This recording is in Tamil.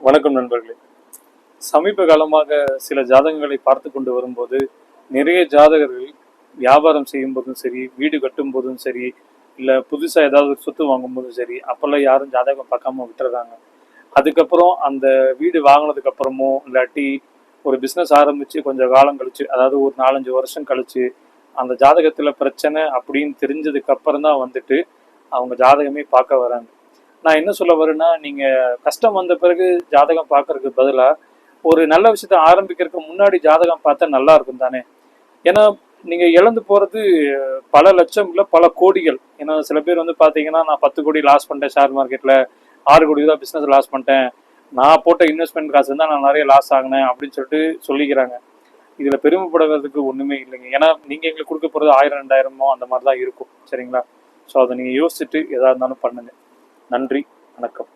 வணக்கம் நண்பர்களே. சமீப காலமாக சில ஜாதகங்களை பார்த்து கொண்டு வரும்போது நிறைய ஜாதகர்கள் வியாபாரம் செய்யும் போதும் சரி, வீடு கட்டும் போதும் சரி, இல்லை புதுசாக ஏதாவது ஒரு சொத்து வாங்கும் போதும் சரி, அப்போல்லாம் யாரும் ஜாதகம் பார்க்காம விட்டுறாங்க. அதுக்கப்புறம் அந்த வீடு வாங்கினதுக்கு அப்புறமோ இல்லாட்டி ஒரு பிஸ்னஸ் ஆரம்பித்து கொஞ்சம் காலம் கழிச்சு, அதாவது ஒரு 4-5 வருஷம் கழிச்சு அந்த ஜாதகத்தில் பிரச்சனை அப்படின்னு தெரிஞ்சதுக்கு அப்புறம் தான் வந்துட்டு அவங்க ஜாதகமே பார்க்க வராங்க. நான் என்ன சொல்ல வரேன்னா, நீங்க கஷ்டம் வந்த பிறகு ஜாதகம் பார்க்கறதுக்கு பதிலா ஒரு நல்ல விஷயத்த ஆரம்பிக்கிறதுக்கு முன்னாடி ஜாதகம் பார்த்தா நல்லா இருக்கும் தானே. ஏன்னா நீங்க இழந்து போறது பல லட்சம் இல்லை பல கோடிகள். ஏன்னா சில பேர் வந்து பாத்தீங்கன்னா, நான் 10 கோடி லாஸ் பண்ணிட்டேன் ஷேர் மார்க்கெட்ல, 6 கோடி தான் பிசினஸ் லாஸ் பண்ணிட்டேன், நான் போட்ட இன்வெஸ்ட்மெண்ட் காசு தான் நான் நிறைய லாஸ் ஆகினேன் அப்படின்னு சொல்லிட்டு சொல்லிக்கிறாங்க. இதுல பெருமைப்படுறதுக்கு ஒண்ணுமே இல்லைங்க. ஏன்னா நீங்க எங்களுக்கு கொடுக்க போறது 1000 2000 அந்த மாதிரி தான் இருக்கும். சரிங்களா? ஸோ அதை நீங்க யோசிச்சுட்டு எதா இருந்தாலும் பண்ணுங்க. நன்றி, வணக்கம்.